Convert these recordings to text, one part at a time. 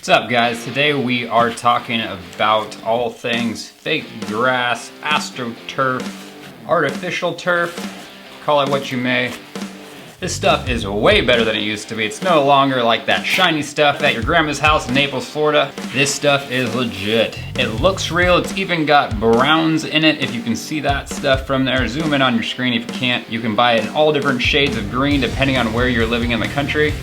What's up, guys? Today we are talking about all things fake grass, astroturf, artificial turf, call it what you may. This stuff is way better than it used to be. It's no longer like that shiny stuff at your grandma's house in Naples, Florida. This stuff is legit. It looks real. It's even got browns in it. If you can see that stuff from there, zoom in on your screen. If you can't, you can buy it in all different shades of green depending on where you're living in the country.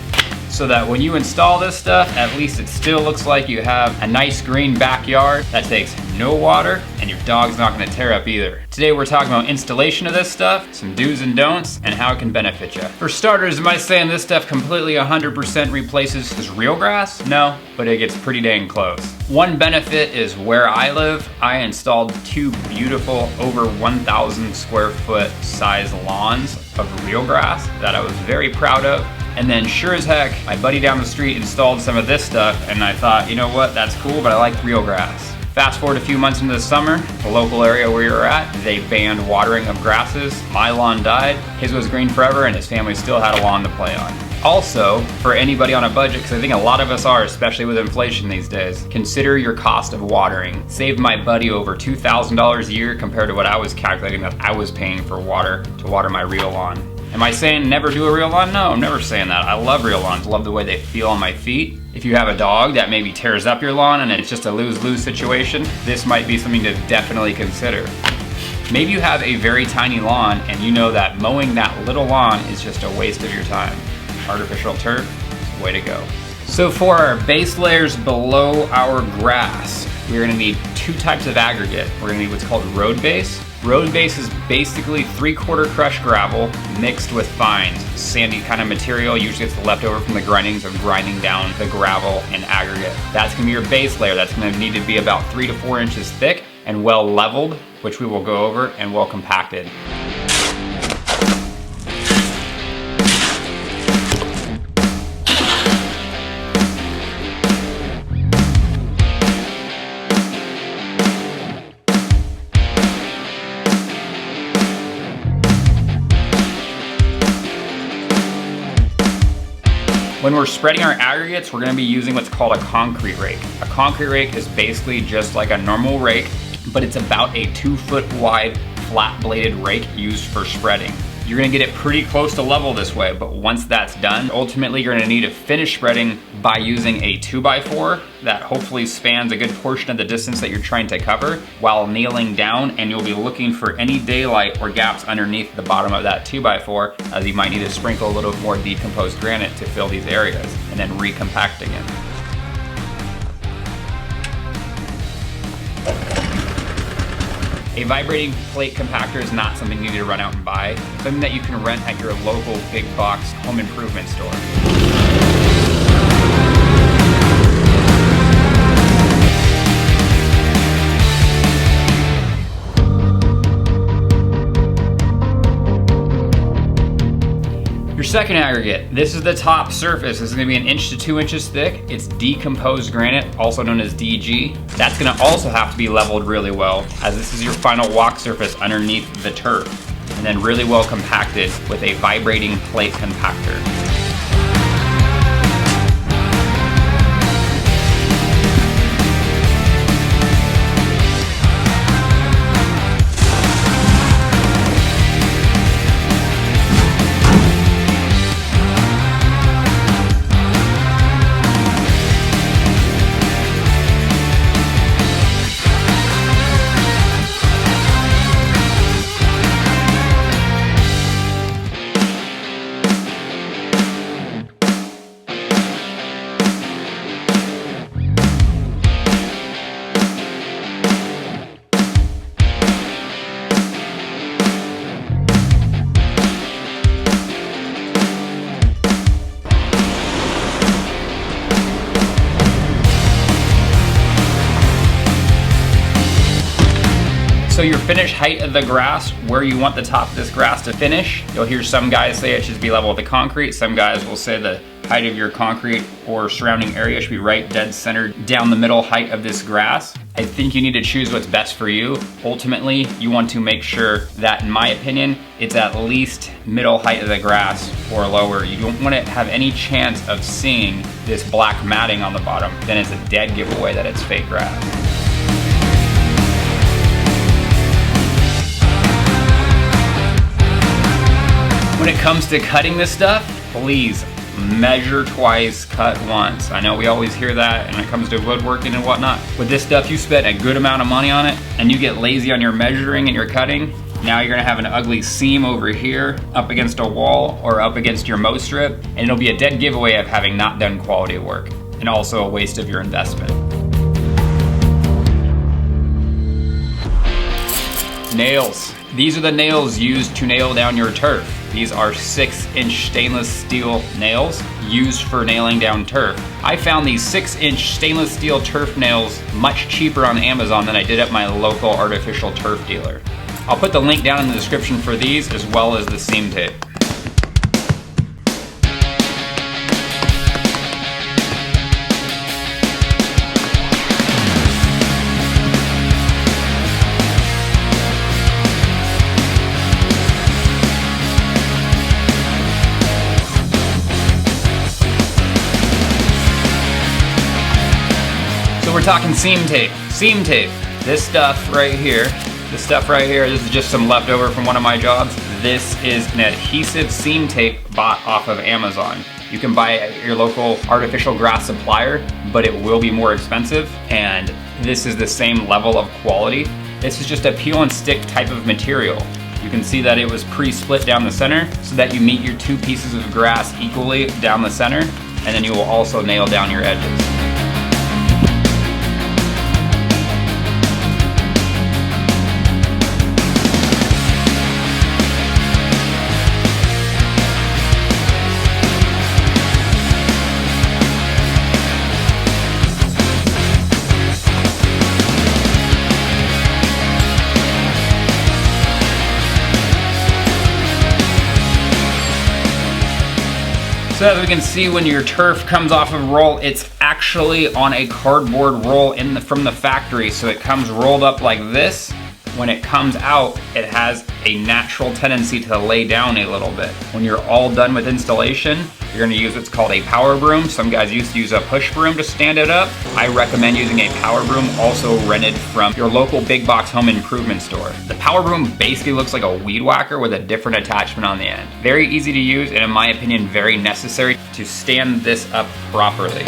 So that when you install this stuff, at least it still looks like you have a nice green backyard that takes no water and your dog's not gonna tear up either. Today we're talking about installation of this stuff, some do's and don'ts, and how it can benefit you. For starters, am I saying this stuff completely 100% replaces real grass? No, but it gets pretty dang close. One benefit is where I live, I installed two beautiful over 1,000 square foot size lawns of real grass that I was very proud of. And then sure as heck, my buddy down the street installed some of this stuff and I thought, you know what, that's cool, but I like real grass. Fast forward a few months into the summer, the local area where you're at, they banned watering of grasses. My lawn died, his was green forever, and his family still had a lawn to play on. Also, for anybody on a budget, because I think a lot of us are, especially with inflation these days, consider your cost of watering. Saved my buddy over $2,000 a year compared to what I was calculating that I was paying for water to water my real lawn. Am I saying never do a real lawn? No, I'm never saying that. I love real lawns, love the way they feel on my feet. If you have a dog that maybe tears up your lawn and it's just a lose-lose situation, this might be something to definitely consider. Maybe you have a very tiny lawn and you know that mowing that little lawn is just a waste of your time. Artificial turf, way to go. So for our base layers below our grass, we're gonna need two types of aggregate. We're gonna need what's called road base. Road base is basically 3/4 crushed gravel mixed with fines. Sandy kind of material, usually it's the leftover from the grindings of grinding down the gravel and aggregate. That's gonna be your base layer. That's gonna need to be about 3 to 4 inches thick and well leveled, which we will go over, and well compacted. When we're spreading our aggregates, we're gonna be using what's called a concrete rake. A concrete rake is basically just like a normal rake, but it's about a 2-foot wide, flat bladed rake used for spreading. You're gonna get it pretty close to level this way, but once that's done, ultimately you're gonna need to finish spreading by using a 2x4 that hopefully spans a good portion of the distance that you're trying to cover while kneeling down, and you'll be looking for any daylight or gaps underneath the bottom of that 2x4, as you might need to sprinkle a little more decomposed granite to fill these areas, and then recompacting it. A vibrating plate compactor is not something you need to run out and buy. It's something that you can rent at your local big box home improvement store. Your second aggregate, this is the top surface. This is gonna be 1 to 2 inches thick. It's decomposed granite, also known as DG. That's gonna also have to be leveled really well, as this is your final walk surface underneath the turf, and then really well compacted with a vibrating plate compactor. So your finished height of the grass, where you want the top of this grass to finish, you'll hear some guys say it should be level with the concrete. Some guys will say the height of your concrete or surrounding area should be right dead center down the middle height of this grass. I think you need to choose what's best for you. Ultimately, you want to make sure that, in my opinion, it's at least middle height of the grass or lower. You don't want to have any chance of seeing this black matting on the bottom. Then it's a dead giveaway that it's fake grass. When it comes to cutting this stuff, please measure twice, cut once. I know we always hear that when it comes to woodworking and whatnot. With this stuff, you spent a good amount of money on it and you get lazy on your measuring and your cutting. Now you're gonna have an ugly seam over here up against a wall or up against your mow strip, and it'll be a dead giveaway of having not done quality work, and also a waste of your investment. Nails. These are the nails used to nail down your turf. These are 6-inch stainless steel nails used for nailing down turf. I found these 6-inch stainless steel turf nails much cheaper on Amazon than I did at my local artificial turf dealer. I'll put the link down in the description for these, as well as the seam tape. So we're talking seam tape. Seam tape. This stuff right here, this is just some leftover from one of my jobs. This is an adhesive seam tape bought off of Amazon. You can buy it at your local artificial grass supplier, but it will be more expensive, and this is the same level of quality. This is just a peel and stick type of material. You can see that it was pre-split down the center so that you meet your two pieces of grass equally down the center, and then you will also nail down your edges. So as we can see, when your turf comes off of a roll, it's actually on a cardboard roll from the factory. So it comes rolled up like this. When it comes out, it has a natural tendency to lay down a little bit. When you're all done with installation, you're gonna use what's called a power broom. Some guys used to use a push broom to stand it up. I recommend using a power broom, also rented from your local big box home improvement store. The power broom basically looks like a weed whacker with a different attachment on the end. Very easy to use, and in my opinion, very necessary to stand this up properly.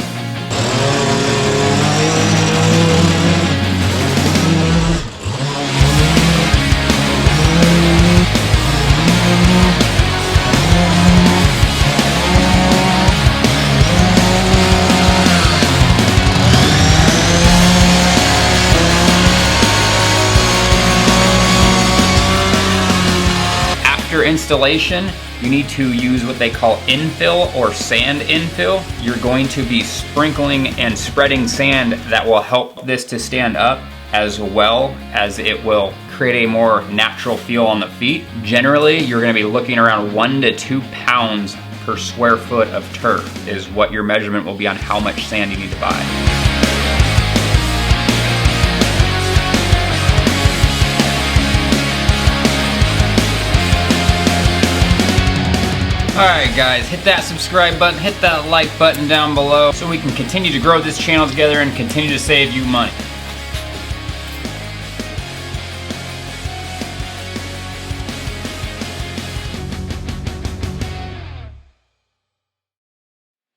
After installation, you need to use what they call infill or sand infill. You're going to be sprinkling and spreading sand that will help this to stand up, as well as it will create a more natural feel on the feet. Generally, you're gonna be looking around 1 to 2 pounds per square foot of turf is what your measurement will be on how much sand you need to buy. Alright guys, hit that subscribe button, hit that like button down below so we can continue to grow this channel together and continue to save you money.